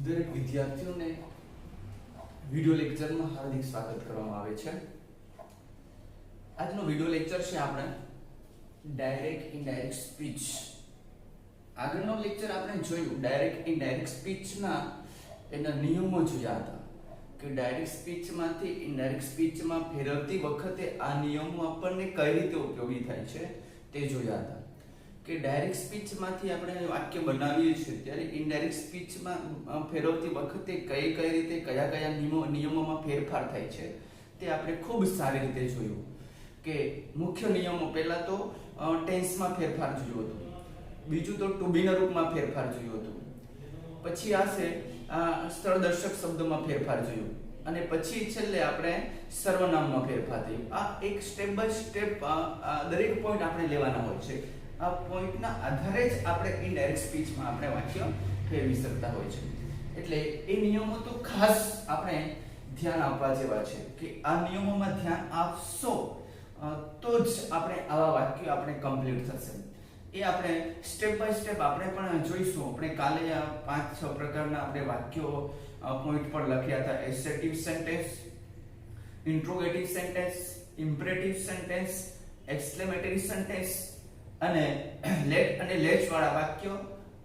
દરેક વિદ્યાર્થીઓને વિડિયો લેક્ચરમાં હાર્દિક સ્વાગત કરવામાં આવે છે। આજનો વિડિયો લેક્ચર છે આપણે ડાયરેક્ટ ઇનડાયરેક્ટ સ્પીચ। આગળનો લેક્ચર આપણે જોયું ડાયરેક્ટ ઇનડાયરેક્ટ સ્પીચના એના નિયમો જોયા હતા કે ડાયરેક્ટ સ્પીચમાંથી ઇનડાયરેક્ટ સ્પીચમાં ફેરવતી વખતે આ નિયમો આપણને કઈ રીતે ઉપયોગી થાય છે તે જોયા હતા કે ડાયરેક્ટ સ્પીચમાંથી આપણે વાક્ય બનાવીએ છીએ ત્યારે ઇનડાયરેક્ટ સ્પીચમાં ફેરવતી વખતે કઈ કઈ રીતે કયા નિયમોમાં ફેરફાર થાય છે તે આપણે ખૂબ સારી રીતે જોયું કે મુખ્ય નિયમો પહેલા તો ટેન્સમાં ફેરફાર જોયો હતો, બીજું તો ટુ બી ના રૂપમાં ફેરફાર જોયો હતો, પછી આ છે સ્થળદર્શક શબ્દમાં ફેરફાર જોયો અને પછી છેલ્લે આપણે સર્વનામમાં ફેરફાર થયો। આ એક સ્ટેપ બાય સ્ટેપ દરેક પોઈન્ટ આપણે લેવાના હોય છે। આ પોઈન્ટના આધારે જ આપણે ઇનડાયરેક્ટ સ્પીચમાં આપણે વાક્ય ફેરવી શકતા હોય છે। એટલે એ નિયમો તો ખાસ આપણે ધ્યાન આપવા જેવા છે કે આ નિયમોમાં ધ્યાન આપશો તો જ આપણે આવા વાક્યો આપણે કમ્પ્લીટ થશે। એ આપણે સ્ટેપ બાય સ્ટેપ આપણે પણ જોઈશું। આપણે કાલે આ 5-6 પ્રકારના આપણે વાક્યો પોઈન્ટ પર લખ્યા હતા। Assertive sentence, interrogative sentence, imperative sentence, exclamatory sentence અને લેટ અને લેચ વાળા વાક્યો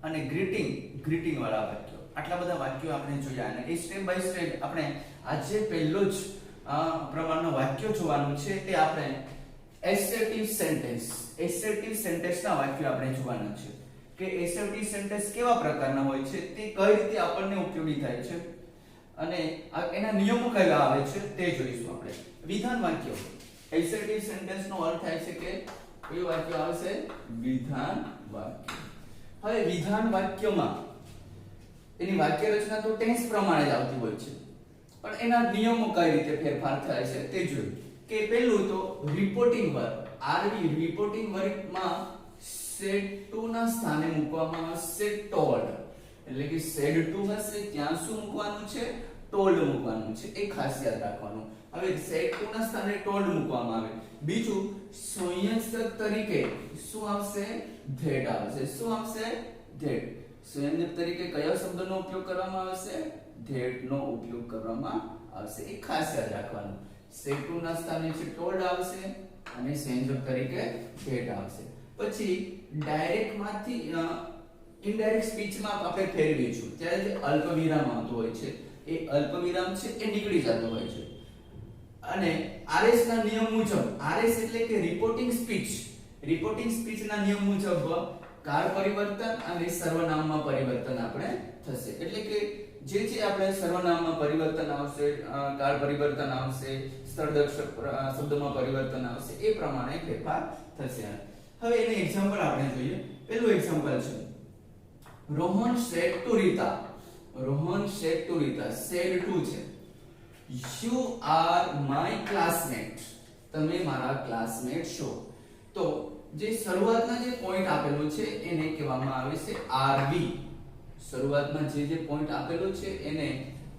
અને ગ્રીટિંગ વાળા વાક્યો। આટલા બધા વાક્યો આપણે જોયા અને એ સ્ટેપ બાય સ્ટેપ આપણે આજે પહેલો જ પ્રમાણનો વાક્ય જોવાનું છે તે આપણે એસર્ટિવ સેન્ટેન્સના વાક્યો આપણે જોવાના છે કે એસર્ટિવ સેન્ટેન્સ કેવા પ્રકારના હોય છે, તે કઈ રીતે આપણને ઉપયોગી થાય છે અને એના નિયમો કયા આવે છે તે જોઈશું આપણે। વિધાન વાક્યો, એસર્ટિવ સેન્ટેન્સનો અર્થ થાય છે કે કયું વાક્ય આવશે? વિધાન વાક્ય। હવે વિધાન વાક્યમાં એની વાક્ય રચના તો ટેન્સ પ્રમાણે જ આવતી હોય છે, પણ એના નિયમો કઈ રીતે ફેરફાર થાય છે તે જોયું કે પહેલું તો રિપોર્ટિંગ વર્બ, આરવી રિપોર્ટિંગ વર્બમાં સેડ ટુ ના સ્થાને મૂકવામાં આવશે ટોલ્ડ, એટલે કે સેડ ટુ હશે ત્યાં શું મૂકવાનું છે? ટોલ્ડ મૂકવાનું છે। એ ખાસ યાદ રાખવાનું। હવે સેડ ટુ ના સ્થાને ટોલ્ડ મૂકવામાં આવે। બીજું સંયોજક તરીકે શું આવશે? ધેટ આવશે। શું આવશે? ધેટ। સંયોજક તરીકે કયા શબ્દનો ઉપયોગ કરવામાં આવશે? ધેટ નો ઉપયોગ કરવામાં આવશે। એ ખાસ યાદ રાખવાનું। સેડ ટુ ના સ્થાને છે ટોલ્ડ આવશે અને સંયોજક તરીકે ધેટ આવશે। પછી ડાયરેક્ટ માંથી ઇનડાયરેક્ટ સ્પીચમાં આપણે ફેરવીશું ત્યારે જે અલ્પવિરામ આવતો હોય છે એ અલ્પવિરામ છે એ નીકળી જતો હોય છે અને આરએસ ના નિયમ મુજબ, આરએસ એટલે કે રિપોર્ટિંગ સ્પીચ ના નિયમ મુજબ કાળ પરિવર્તન અને સર્વનામમાં પરિવર્તન આપણે થશે। એટલે કે જે આપણે સર્વનામમાં પરિવર્તન આવશે, કાળ પરિવર્તન આવશે, સ્થળદર્શક શબ્દમાં પરિવર્તન આવશે, એ પ્રમાણે ફેરફાર થશે। હવે એનું એક્ઝામ્પલ આપણે જોઈએ। પહેલું એક્ઝામ્પલ છે Rohan said to Rita, said to છે યુ આર માય ક્લાસમેટ, તમે મારા ક્લાસમેટ છો। તો જે શરૂઆતના જે પોઈન્ટ આપેલો છે એને કહેવામાં આવે છે આરવી। શરૂઆતમાં જે પોઈન્ટ આપેલો છે એને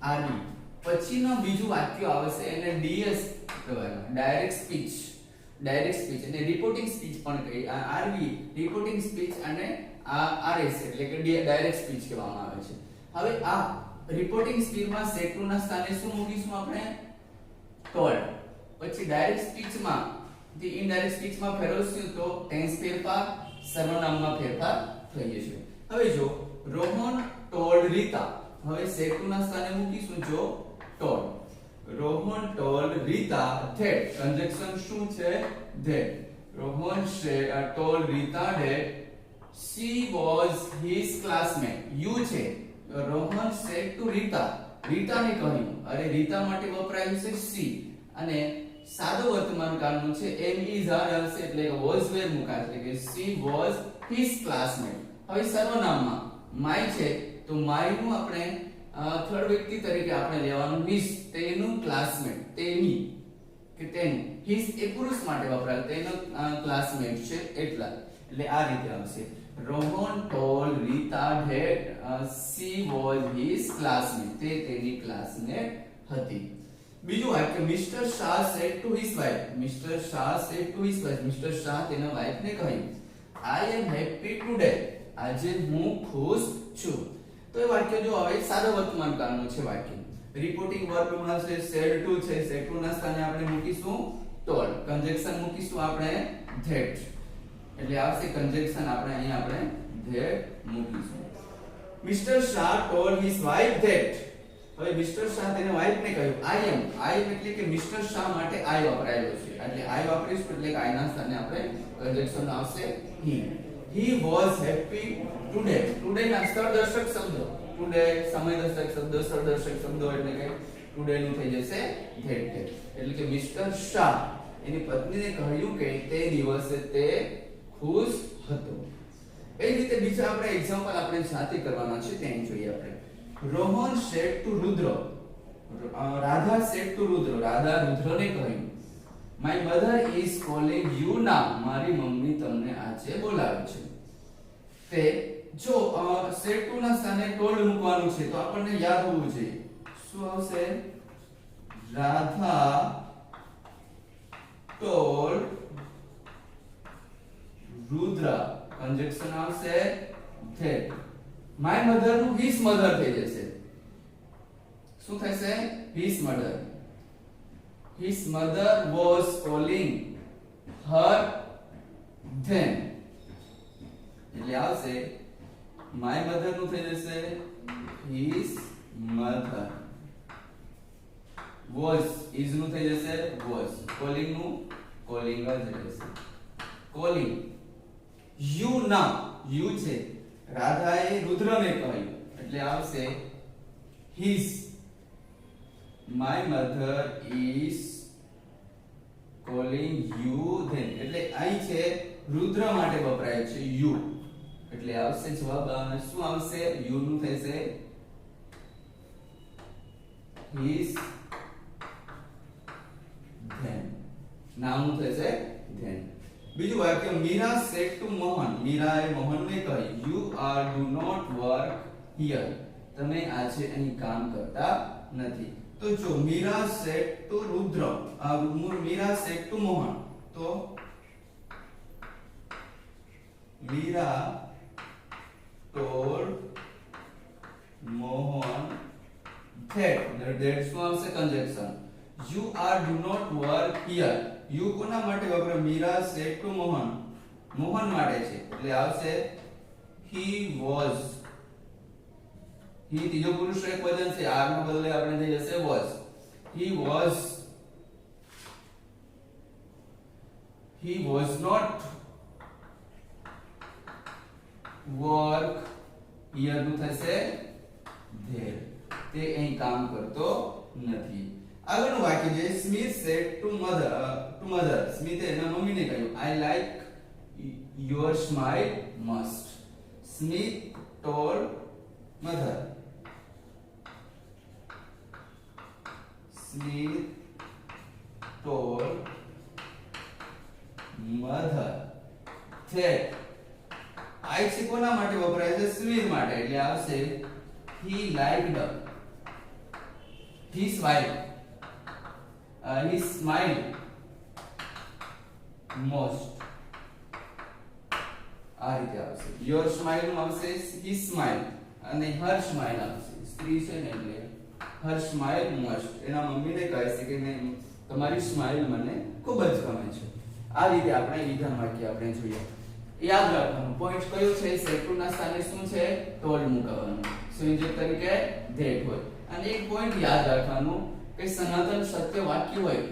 આરવી, પછીનો બીજું વાક્ય આવશે એને ડીએસ કહેવાય, ડાયરેક્ટ સ્પીચ અને રિપોર્ટિંગ સ્પીચ પણ કહી। આરવી રિપોર્ટિંગ સ્પીચ અને આરએસ એટલે કે ડાયરેક્ટ સ્પીચ કહેવામાં આવે છે। હવે આ રિપોર્ટિંગ સ્પીચમાં સેડ ટુ ના સ્થાને શું મૂકીશું આપણે? ટોલ્ડ। પછી ડાયરેક્ટ સ્પીચમાં થી ઇનડાયરેક્ટ સ્પીચમાં ફેરવશું તો ટેન્સ ફેરફાર, સર્વનામમાં ફેરફાર થઈ જશે। હવે જો રોહન ટોલ્ડ રીતા, હવે સેડ ટુ ના સ્થાને મૂકીશું જો told, Rohan told Rita that, conjunction શું છે? That. Rohan told Rita that she was his classmate, you છે રોહન સેડ ટુ રીતા, રીતાને કહ્યું, અરે રીતા માટે વપરાયું છે she અને સાદો વર્તમાન કાળનું છે am is are હશે એટલે કે was were મુકાશે એટલે કે she was his classmate। હવે સર્વનામમાં my છે તો my નું આપણે થર્ડ વ્યક્તિ તરીકે આપણે લેવાનું his, તેનું ક્લાસમેટ, તેની કે તેનું, his એ પુરુષ માટે વપરાય, તેનો ક્લાસમેટ છે એટલા, એટલે આ રીતે આવશે Rohan told Rita that she was his classmate, તે તેની ક્લાસમેટ હતી। બીજું વાક્ય mister Shah said to his wife, mister Shah તેના વાઇફને કહ્યું I am happy today, આજે હું ખુશ છું। તો એ વાક્ય જો આવે સાદા વર્તમાન કાળનું છે વાક્ય. રિપોર્ટિંગ વર્બમાં છે said to છે, said to ના સ્થાને આપણે મૂકીશું told. કન્જેક્શન મૂકીશું આપણે that. એટલે આવશે કન્જેક્શન આપણે અહીં આપણે that મૂકીશું. Mister Shah told his wife that. હવે મિસ્ટર શાહ તેને વાઇફ ને કહ્યું I am એટલે કે મિસ્ટર શાહ માટે I વપરાયેલો છે. એટલે I વાપરીશું એટલે કે I ના સ્થાને આપણે કન્જેક્શન આવશે he was happy today. today ના સ્થળદર્શક શબ્દો, today સમયદર્શક શબ્દો, સ્થળદર્શક શબ્દો એટલે કે today નું થઈ જશે that day. એટલે કે મિસ્ટર શાહ એની પત્નીને કહ્યું કે તે દિવસે તે ખુશ હતો. એ રીતે બીજા આપણે એક્ઝામ્પલ આપણે સાથે કરવાના છે તે અહીં જોઈએ આપણે. Rohan said to Rudra. Radha said to રુદ્ર. રાધા રુદ્રને કહ્યું My mother is calling you now. મારી મમ્મી તમને આજે બોલાવે છે. તે જો said to ના સ્થાને told મૂકવાનું છે તો આપણને યાદ હોવું જોઈએ. શું આવશે? રાધા told રુદ્ર. કન્જેક્શન આવશે that. My mother નું his mother થઈ જશે. શું થશે? his mother. His mother was calling her then. એટલે આવશે my mother નું થઈ જશે his mother. was is નું થઈ જશે was. calling નું calling જ રહેશે. calling you now. you છે રાધાએ રુદ્રને કહ્યું એટલે આવશે his. My mother is calling you then. એટલે અહીં છે રુદ્ર માટે વપરાય છે you. એટલે આવશે જવાબ શું આવશે? you નું થશે his then. નામનું થશે then. બીજું વાક્ય મીરા said to મોહન. મીરાએ મોહનને કહ્યું you are do not work here. તમે આજે અહીં કામ કરતા નથી. તો જો Meera said to Rudra, Meera said to Mohan, તો મીરા told મોહન that શું આવશે? Conjunction. you are do not work here. you કોના માટે વપરાય? મીરા said to મોહન, મોહન માટે છે એટલે આવશે he was. he ત્રીજો પુરુષ એક વચન છે, r નો બદલે આપણે થઈ જશે was. he was not work here નું થશે there. તે અહીં કામ કરતો નથી. આગળનું વાક્ય છે સ્મિથ said to mother. સ્મિથે એના મમ્મીને કહ્યું I like your smile most. Smith told mother. Smith told mother that I છે કોના માટે વપરાય છે? સ્મિથ માટે. એટલે આવશે he liked his wife his smile most. આ રીતે આવશે. your smile નું આવશે his smile અને her smile આવશે. સ્ત્રી છે ને એટલે her smile most. એના મમ્મીને કહે છે કે તમારી સ્માઇલ મને ખૂબ જ ગમે છે. આ રીતે આપણે વિધાન વાક્ય આપણે જોઈએ. યાદ રાખવાનું પોઈન્ટ કયો છે? said to ના સ્થાને શું છે? told મૂકવાનું. સંયોજક તરીકે that હોય. અને એક પોઈન્ટ યાદ રાખવાનું કે સનાતન સત્ય વાક્ય હોય,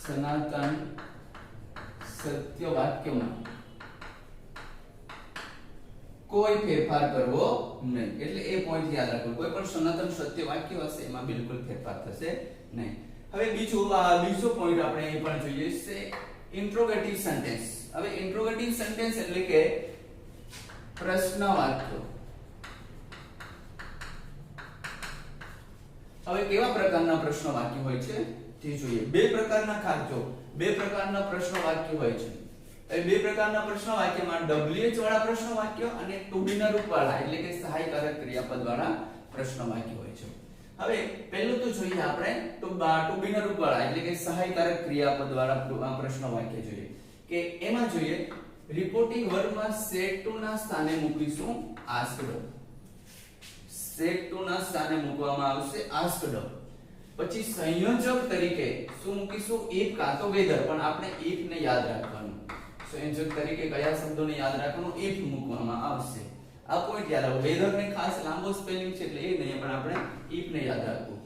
સનાતન સત્ય વાક્યમાં કોઈ ફેરફાર કરવો નહીં. એટલે એ પોઈન્ટ યાદ રાખો. કોઈ પણ સનાતન સત્ય વાક્ય હશે એમાં બિલકુલ ફેરફાર થશે નહીં. હવે બીજો પોઈન્ટ આપણે એ પણ જોઈએ છે ઇન્ટ્રોગેટિવ સેન્ટેન્સ. હવે ઇન્ટ્રોગેટિવ સેન્ટેન્સ એટલે કે પ્રશ્ન વાક્ય. હવે કેવા પ્રકારના પ્રશ્ન વાક્ય હોય છે તે જોઈએ. બે પ્રકારના પ્રશ્ન વાક્ય હોય છે. એ બે પ્રકારના પ્રશ્ન વાક્યમાં WH વાળા પ્રશ્ન વાક્ય અને to be ના રૂપ વાળા એટલે કે સહાયકારક ક્રિયાપદ વાળા પ્રશ્ન વાક્ય હોય છે. હવે પહેલું તો જોઈએ આપણે to be ના રૂપ વાળા એટલે કે સહાયકારક ક્રિયાપદ વાળા પ્રશ્ન વાક્ય જોઈએ. કે એમાં જોઈએ રિપોર્ટિંગ વર્બમાં said to ના સ્થાને મૂકીશું asked. સેટ ટુ ના સ્થાને મૂકવામાં આવશે આસ્કડ. પછી સંયોજક તરીકે શું મૂકીશું? if કાં તો whether, પણ આપણે if ને યાદ રાખવાનું. સંયોજક તરીકે કયા શબ્દોને યાદ રાખવાનું? if મૂકવામાં આવશે. આ પોઈન્ટ યાદ રાખો. whether ને ખાસ લાંબો સ્પેલિંગ છે એટલે એ નહીં, પણ આપણે if ને યાદ રાખવું.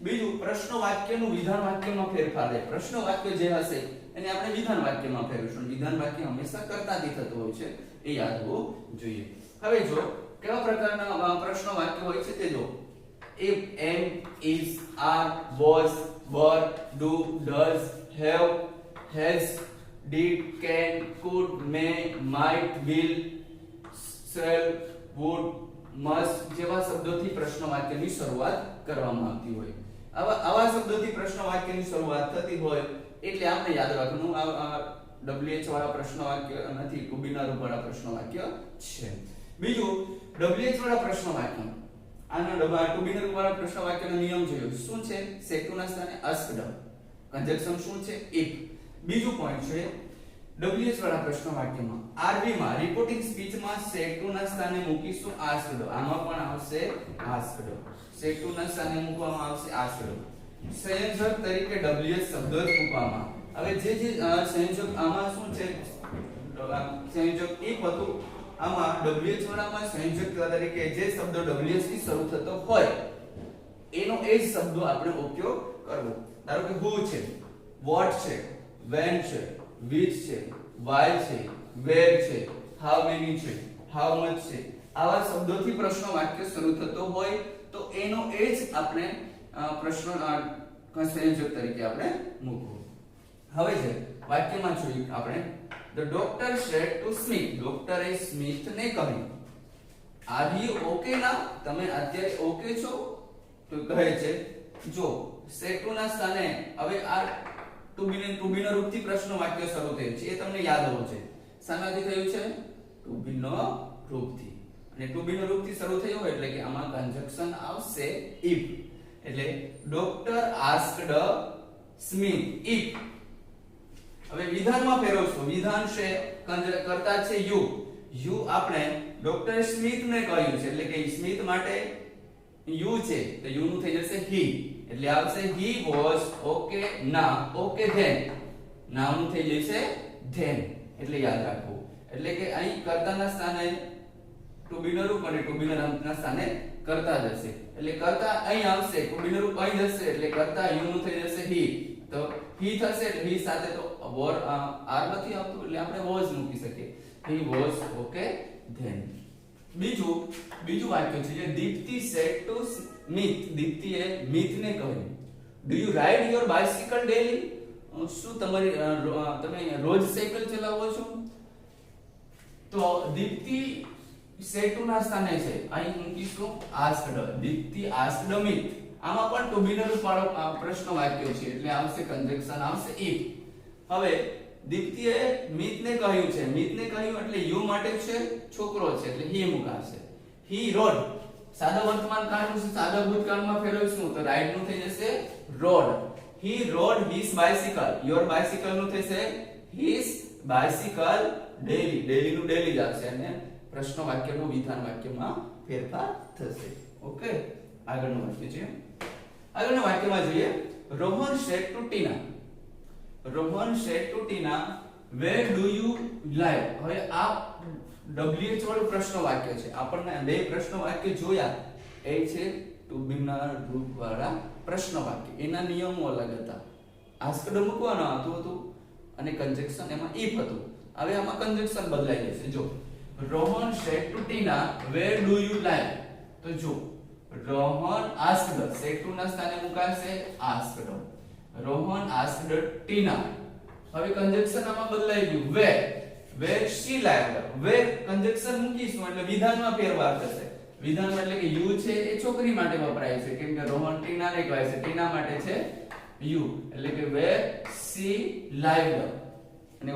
બીજું, પ્રશ્ન વાક્યનું વિધાન વાક્યમાં ફેરફાર થાય. પ્રશ્ન વાક્ય જે હશે એને આપણે વિધાન વાક્યમાં ફેરવીશું. વિધાન વાક્ય હંમેશા કર્તાથી થતું હોય છે, એ યાદ હોવું જોઈએ. હવે જો કેવા પ્રકારના પ્રશ્ન વાક્ય હોય છે તે જો. if, am, is, are, was, were, do, does, have, has, did, can, could, may, might, will, shall, would, must જેવા શબ્દોથી પ્રશ્ન વાક્યની શરૂઆત કરવામાં આવતી હોય. આવા શબ્દોથી પ્રશ્ન વાક્યની શરૂઆત થતી હોય એટલે આપણે યાદ રાખવાનું આ WH વાળા પ્રશ્ન વાક્ય નથી, ટુ બી ના રૂપ વાળા પ્રશ્ન વાક્ય છે. બીજું, WH વાળા પ્રશ્ન વાક્ય, આના ટુ બી ના રૂપ વાળા પ્રશ્ન વાક્યનો નિયમ જોયો શું છે? સેટ ટુ ના સ્થાને asked, કન્જક્શન શું છે? if. બીજું પોઈન્ટ છે WH વાળા પ્રશ્ન વાક્યમાં RB માં રિપોર્ટિંગ સ્પીચમાં સેટ ટુ ના સ્થાને મૂકીશું asked. આમાં પણ આવશે asked. સેટ ટુ ના સ્થાને મૂકવામાં આવશે asked. સંયોજક તરીકે WH શબ્દ જ મૂકવામાં. હવે જે સંયોજક આમાં શું છે? સંયોજક if હતું, આમાં WH વાળામાં સંયોજક તરીકે જે શબ્દ WH થી શરૂ થતો હોય એનો એ જ શબ્દો આપણે ઉપયોગ કરવો. ધારો કે who છે, what છે, when છે, which છે, why છે, where છે, how many છે, how much છે. આવા શબ્દોથી પ્રશ્ન વાક્ય શરૂ થતો હોય તો એનો એ જ આપણે પ્રશ્ન સંયોજક તરીકે આપણે મૂકવું. હવે છે વાક્યમાં જોઈએ આપણે, the doctor said to Smith, ડોક્ટરે સ્મિથને કહ્યું, are you okay now? તમે અત્યારે ઓકે છો? તો કહે છે જો સેટ ટુ ના સ્થાને હવે આ ટુ બી ના રૂપથી પ્રશ્ન વાક્ય શરૂ થયું છે, એ તમને યાદ હોવું છે. શાનાથી થયું છે? ટુ બી નો રૂપથી. અને ટુ બી નો રૂપથી શરૂ થયું એટલે કે આમાં કન્જક્શન આવશે if. એટલે ડોક્ટર આસ્કડ સ્મિથ if. હવે વિધાનમાં ફેરવશો. વિધાન છે કરતા છે યુ. યુ આપણે ડોક્ટર સ્મિથને કહ્યું છે એટલે કે સ્મિથ માટે યુ છે તો યુ નું થઈ જશે હી. એટલે આવશે he was okay now. okay then. now નું થઈ જશે then. એટલે યાદ રાખવું. એટલે કે અહીં કર્તાના સ્થાને ટુ બી નું રૂપ અને ટુ બી ના સ્થાને કર્તા જશે. એટલે કર્તા અહીં આવશે, ટુ બી નું રૂપ અહીં જશે એટલે કર્તા યુ નું થઈ જશે he. તો he થશે એટલે he સાથે તો were are નથી આવતું એટલે આપણે was મૂકી શકીએ. he was okay then. બીજું વાક્ય છે જે દીપ્તિ said to Smith. દીપ્તિએ મિથને કહ્યું, do you ride your bicycle daily? શું તમે રોજ સાયકલ ચલાવો છો? તો દીપ્તિ said to ના સ્થાને છે, અહીં મૂકીશું asked. Deepti asked Smith. આમાં પણ ટુ બી નો રૂપ વાળો પ્રશ્ન વાક્ય છે એટલે આવશે કન્જક્શન આવશે if. હવે દીપ્તિએ મિથને કહ્યું છે. મિથને કહ્યું એટલે યુ માટે છે, છોકરો છે એટલે he મુકાશે. he rode. સાદા વર્તમાન કાળનું છે, સાદા ભૂતકાળમાં ફેરવીશું તો રાઇડ નું થઈ જશે rode. he rode his bicycle. your bicycle નું થશે his bicycle daily. daily નું daily જ આવશે અને પ્રશ્ન વાક્યનું વિધાન વાક્યમાં ફેરફાર થશે. ઓકે, આગળનું વાક્ય છે. આગળના વાક્યમાં જોઈએ, Rohan said to Tina. Rohan said to Tina, where do you live? હવે આ WH વાળું પ્રશ્ન વાક્ય છે. આપણને બે પ્રશ્ન વાક્ય જોયા, એ છે ટુ બી ના રૂપ વાળા પ્રશ્ન વાક્ય. એના નિયમો અલગ હતા. આસ્કડ મૂકવાનો હતું અને કન્જક્શન એમાં if હતું. હવે આમાં કન્જક્શન બદલાઈ જશે. જો Rohan said to Tina, where do you live? તો જો રોહન asked, said to ના સ્થાને મુકાશે asked. Rohan asked Tina. હવે કન્જક્શન આમાં બદલાઈ ગયું where she lived. where conjunction મૂકીશું એટલે વિધાનમાં ફેરફાર થશે. વિધાનમાં એટલે કે you છે એ છોકરી માટે વપરાય છે કેમ કે રોહન ટીના ને કહે છે, ટીના માટે છે you. એટલે કે where she lived. અને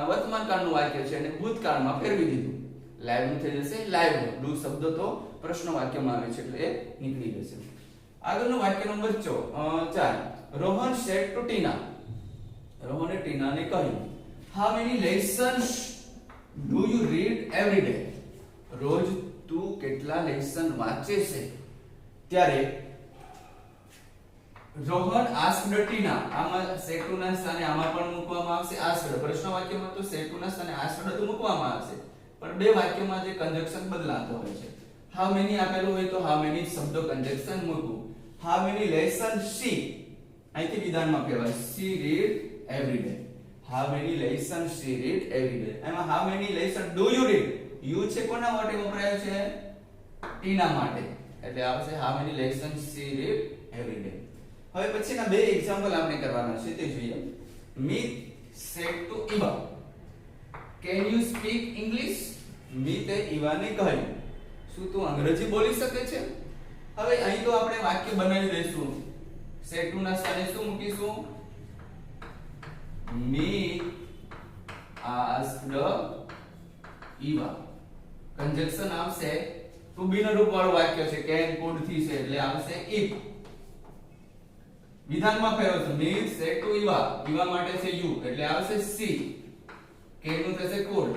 વર્તમાન કાળનું વાક્ય છે અને ભૂતકાળમાં ફેરવી દીધું. લાઈવ નું થઈ જશે લાઈવ. ડુ શબ્દ તો પ્રશ્ન વાક્યમાં આવે છે એટલે એ નીકળી જશે. આગળનું વાક્ય number 4. Rohan said to Tina. રોહને ટીનાને કહ્યું, how many lessons do you read every day? રોજ તું કેટલા લેસન વાંચે છે? ત્યારે રોહન આસ્ક્ડ ટીના, આમાં સેટુના સ્થાને આમાં પણ મૂકવામાં આવશે આસ્ક્ડ. પ્રશ્ન વાક્યમાં તો સેટુના સ્થાને આસ્ક્ડ તો મૂકવામાં આવશે, પણ બે વાક્યોમાં જે કન્જક્શન બદલાતો હોય છે. હાઉ મેની આપેલું હોય તો હાઉ મેની શબ્દો કન્જક્શન મૂકવું. હાઉ મેની લેસન શી, અહીંથી વિધાનમાં કહેવાય she read every day. How many lesson she read every day. એમાં how many lesson do you read, you છે કોના માટે વપરાયો છે? ટીના માટે, એટલે આવશે how many lesson she read every day. હવે પછીના બે એક્ઝામ્પલ આપણે કરવાના છે તે જોઈએ. Meet said to Eva, can you speak English? મીતે ઈવાને કહ્યું, શું તું અંગ્રેજી બોલી શકે છે? હવે અહીં તો આપણે વાક્ય બનાવી દઈશું. સેડ ટુ ના સ્થાને શું મૂકીશું? મીત આસ્ક્ડ ઈવા. કન્જક્શન આવશે ટુ બી નું રૂપ વાળું વાક્ય છે, કેન કુડ થી છે એટલે આવશે ઇફ. વિધાનમાં કયો છે? મીત સેડ ટુ ઈવા, ઈવા માટે છે યુ એટલે આવશે સી. કેન નું થશે food.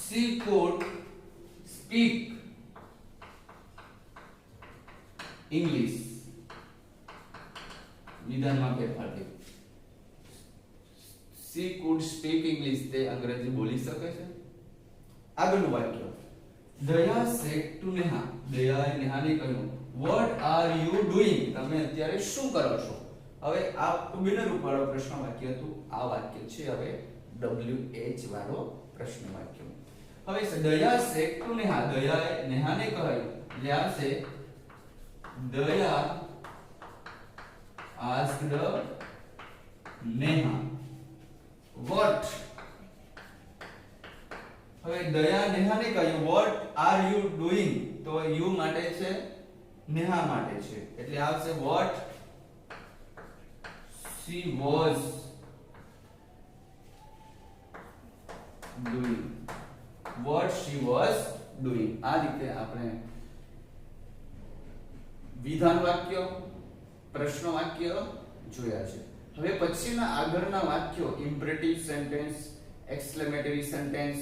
she could speak English. વિધાનમાં ફેરફાર થયો. she could speak English, તે અંગ્રેજી બોલી શકે છે. આગળનું વાક્ય, દયા said to નેહા, દયાએ નેહાને કહ્યું, what are you doing? તમે અત્યારે શું કરો છો? હવે આ ટુ બી નું રૂપ વાળો પ્રશ્ન વાક્ય હતું. આ વાક્ય છે હવે WH વાળો પ્રશ્ન વાક્ય. હવે દયા સેડ ટુ નેહા, દયાએ નેહાને કહ્યું એટલે આવશે દયા આસ્ક્ડ નેહા what. હવે દયા નેહાને કહ્યું what are you doing, તો યુ માટે છે, નેહા માટે છે એટલે આવશે what she was doing. what she was doing. આ રીતે આપણે વિધાન વાક્ય, પ્રશ્ન વાક્ય જોયા છે. હવે પછીના આગળના વાક્યો imperative sentence, exclamatory sentence,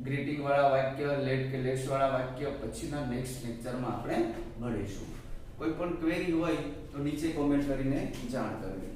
greeting વાળા વાક્ય, લેટ કે લેસ વાળા વાક્ય પછીના નેક્સ્ટ લેક્ચરમાં આપણે ભણીશું. કોઈ પણ ક્વેરી હોય તો નીચે કોમેન્ટ કરીને જાણ કરવી.